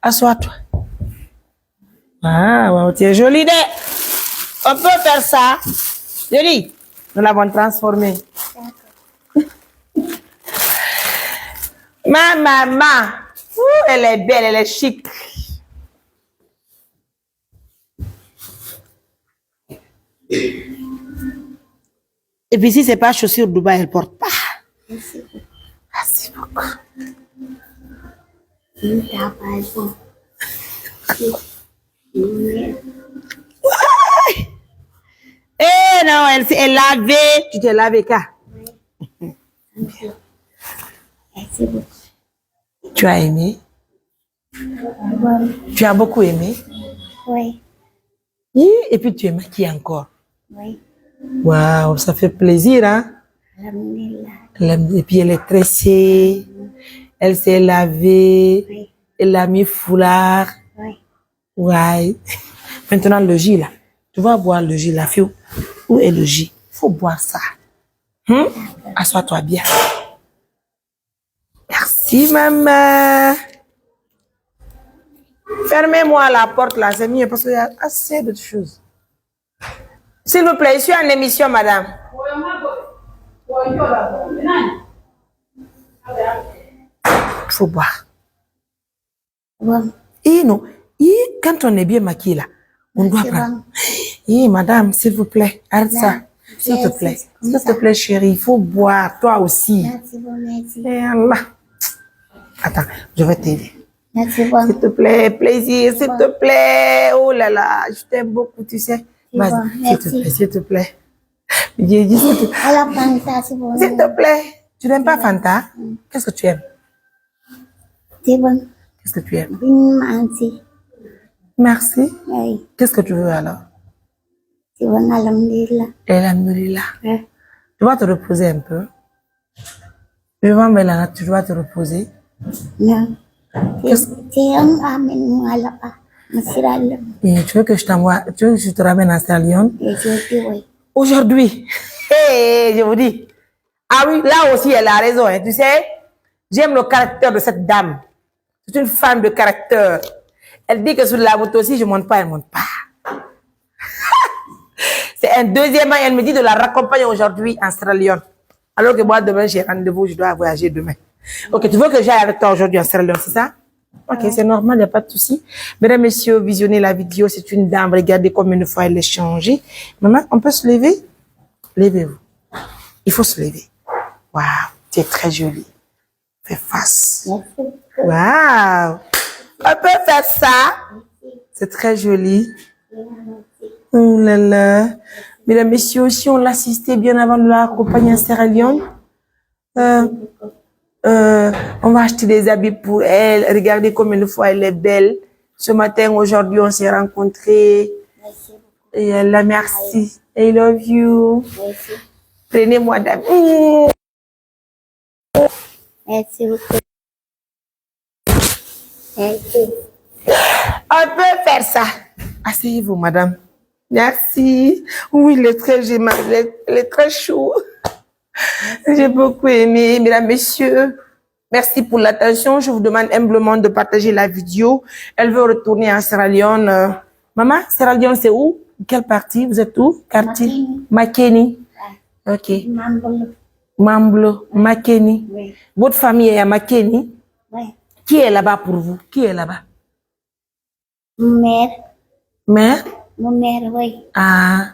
Assois-toi. Ah, wow, tu es jolie, on peut faire ça. Jolie, nous l'avons transformée. Ma maman, elle est belle, elle est chic. Et puis si c'est pas chaussure Dubaï, elle porte pas. Merci beaucoup. Eh non, elle s'est lavée. Tu t'es lavé quand? Merci beaucoup. Tu as aimé? Tu as beaucoup aimé? Oui. Et puis tu es maquillée encore. Oui. Waouh, ça fait plaisir, hein? Alhamdulillah. Et puis elle est tressée. Elle s'est lavée. Oui. Elle a mis foulard. Oui. Ouais. Maintenant, le jus, là. Tu vas boire le jus, la fille. Où est le jus? Faut boire ça. Assois-toi bien. Merci, maman. Fermez-moi la porte, là. C'est mieux parce qu'il y a assez de choses. S'il vous plaît, je suis en émission, madame. Il faut boire. Bon. Et non, et quand on est bien maquillé là, on doit prendre. Et madame, s'il vous plaît, arrête ça. S'il te plaît. S'il te plaît, chérie, il faut boire, toi aussi. Merci bon, merci. Et Allah. Attends, je vais t'aider. Merci bon. S'il te plaît, plaisir, s'il te plaît. Oh là là, je t'aime beaucoup, tu sais. Vas-y, s'il te plaît. J'ai dit, s'il te plaît. Alors, Fanta, c'est bon. S'il te plaît. Tu n'aimes pas Fanta? Qu'est-ce que tu aimes? C'est bon. Qu'est-ce que tu aimes? Merci. Merci. Oui. Qu'est-ce que tu veux alors? C'est bon, alhamdulillah. Alhamdulillah. Oui. Tu vas te reposer un peu. Vivant Mélana, tu dois te reposer. Non. C'est un amen, moi, là-bas. Et tu veux que je t'envoie, tu veux que je te ramène à Sierra Leone? Oui. Aujourd'hui. Hey, je vous dis. Ah oui, là aussi, elle a raison. Hein. Tu sais, j'aime le caractère de cette dame. C'est une femme de caractère. Elle dit que sur la moto aussi, je ne monte pas, elle ne monte pas. C'est un deuxièmement, elle me dit de la raccompagner aujourd'hui en Sierra Leone. Alors que moi, demain, j'ai rendez-vous, je dois voyager demain. Ok, tu veux que j'aille avec toi aujourd'hui en Sierra Leone, c'est ça? Ok, c'est normal, il n'y a pas de souci. Mesdames, messieurs, visionnez la vidéo. C'est une dame, regardez combien de fois elle est changée. Maman, on peut se lever? Levez-vous. Il faut se lever. Waouh, tu es très jolie. Fais face. Waouh. On peut faire ça. C'est très joli. Oh là là. Mesdames, messieurs, si on l'assistait bien avant de l'accompagner à Sierra Leone, on va acheter des habits pour elle. Regardez combien de fois elle est belle. Ce matin, aujourd'hui, on s'est rencontrés. Et elle a merci. I love you. Prenez-moi d'amis. Merci beaucoup. Merci. On peut faire ça. Asseyez-vous, madame. Merci. Oui, il est très génial. Il est très chaud. J'ai beaucoup aimé, mesdames, messieurs. Merci pour l'attention. Je vous demande humblement de partager la vidéo. Elle veut retourner en Sierra Leone. Maman, Sierra Leone, c'est où? Quelle partie? Vous êtes où? Quartier? Makeni. Ok. Mamblo, Makeni. Oui. Votre famille est à Makeni? Oui. Qui est là-bas pour vous? Qui est là-bas? Mère. Mère? Mon mère, oui. Ah,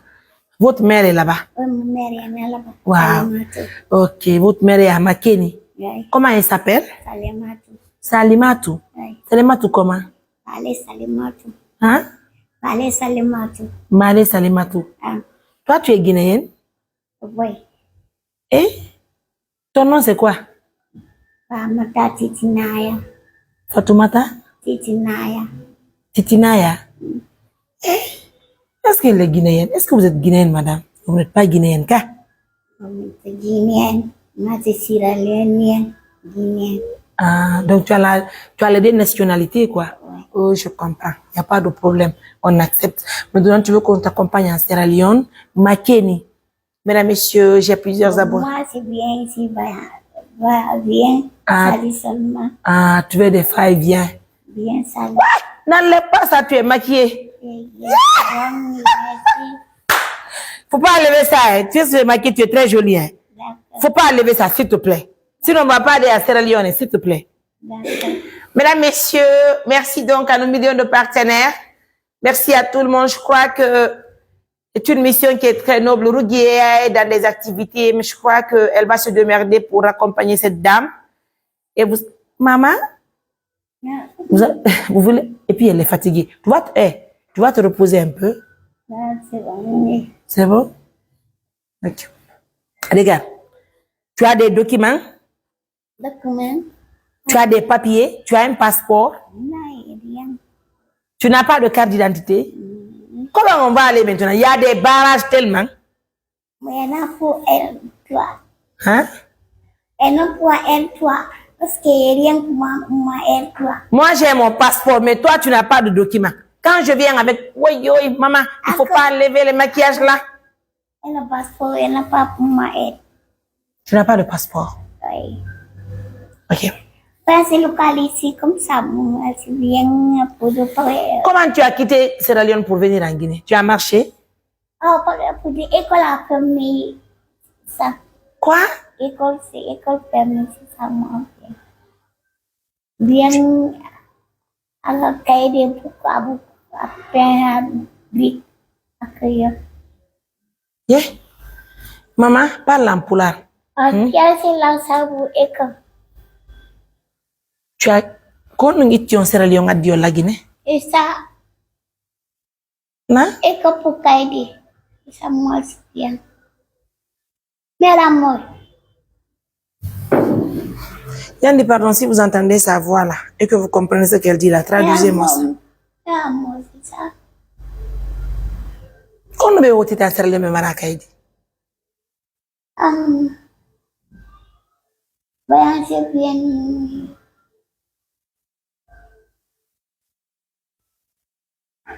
votre mère est là-bas? Oui, mon mère est là-bas. Wow. Ok, votre mère est à Makeni. Oui. Comment elle s'appelle? Salimatu. Salimatu. Oui. Salimatu comment? Allez, Salimatu. Hein? Allez, Salimatu. Malé Salimatu. Ah, Toi, tu es guinéenne? oui. Et ton nom, c'est quoi? Famata Titinaya. Fatoumata? Titinaya. Titinaya? Est-ce qu'elle est guinéenne? Est-ce que vous êtes guinéenne, madame? Vous n'êtes pas guinéenne, quoi? C'est guinéenne. Moi, c'est Sierra Leonéenne. Guinéenne. Ah, donc tu as les deux nationalités, quoi. Oui. Oh, je comprends. Il n'y a pas de problème. On accepte. Maintenant, tu veux qu'on t'accompagne en Sierra Leone, Makeni. Mesdames, messieurs, j'ai plusieurs abonnés. Moi, c'est bien ici. Va bien. Salut seulement. Ah, tu veux des va-et-vient. Bien salé. N'enlève pas ça, tu es maquillée. Faut pas enlever ça, hein. Tu es maquillée, tu es très jolie, hein. Faut pas enlever ça, s'il te plaît. Sinon, on va pas aller à Sierra Leone, s'il te plaît. Mesdames, messieurs, merci donc à nos millions de partenaires. Merci à tout le monde. Je crois que c'est une mission qui est très noble. Rougui est dans des activités, mais je crois qu'elle va se démerder pour accompagner cette dame. Et vous, maman, vous voulez, et puis elle est fatiguée. Tu vas te reposer un peu. C'est bon. C'est bon? Ok. Regarde, tu as des documents? Documents? Tu as des papiers? Tu as un passeport? Non, rien. Tu n'as pas de carte d'identité? Comment on va aller maintenant? Il y a des barrages tellement. Mais il y en a pour elle, toi. Hein? Il y en a pour elle, toi. Parce qu'il n'y a rien pour moi, elle, toi. Moi, j'ai mon passeport, mais toi, tu n'as pas de documents. Quand je viens avec, oui, maman, il ne faut pas enlever le maquillage là. Elle n'a pas de passeport, elle n'a pas pour moi, elle. Tu n'as pas de passeport? Oui. Ok. C'est local ici, comme ça, moi, c'est bien pour le parler. Comment tu as quitté Sierra Leone pour venir en Guinée? Tu as marché? Oh, pour l'école a permis ça. Quoi? École, c'est école permis, c'est ça, moi. Bien, alors, qu'il y ait beaucoup, après, brique, accueillir. Yeah. Maman, parle en poulard. Ok, c'est là, ça, vous, école. Tu as... Quand on est en Sierra Leone, on a la Guinée? Et ça, Non? école pour Kaidi. Ça, moi, c'est bien. Mais l'amour. Yann dit pardon, si vous entendez sa voix là, et que vous comprenez ce qu'elle dit là, traduisez-moi ça. L'amour, c'est ça. Quand on est au Tita Sierra Leone, on a Kaidi. Voyager bien.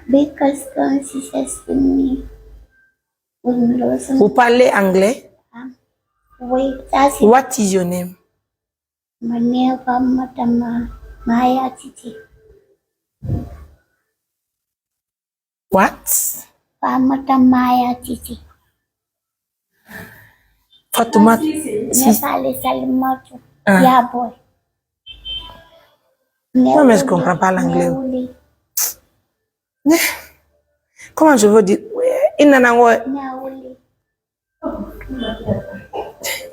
Because consistently. Vous parlez anglais? Oui, ça c'est. What is your name? Maneva Matama Maya Titi. What? Pamata Maya Titi. Fatoumata. Nepalais Salimoto. Yeah, boy. Non, mais je ne comprends pas l'anglais. Comment je veux dire?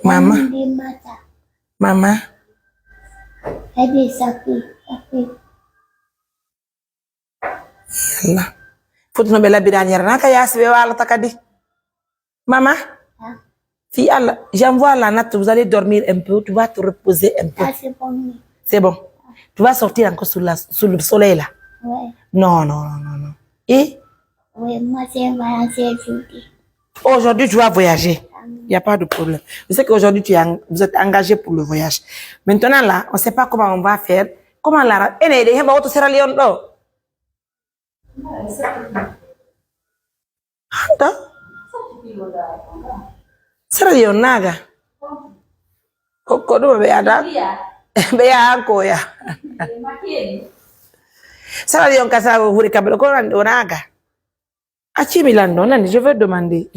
Maman. Maman. Yalla. Faut que nous bella bidanière naka ya sibe wala takadi. Maman. Si Allah, j'envoie la natte, vous allez dormir un peu, tu vas te reposer un peu. Ah, c'est bon. C'est bon. Tu vas sortir encore sous le soleil là. Ouais. Non. Et? Oui, moi c'est voyager aujourd'hui. Aujourd'hui, tu vas voyager. Il n'y a pas de problème. Je sais qu'aujourd'hui, vous êtes engagé pour le voyage. Maintenant là, on ne sait pas comment on va faire. Comment la... Sierra Leone, Sierra Leone naga. Kodo be ada. Be ya ko ya. Sierra Leone kasa huri kabelo ko naga. Achi Milando, je veux demander.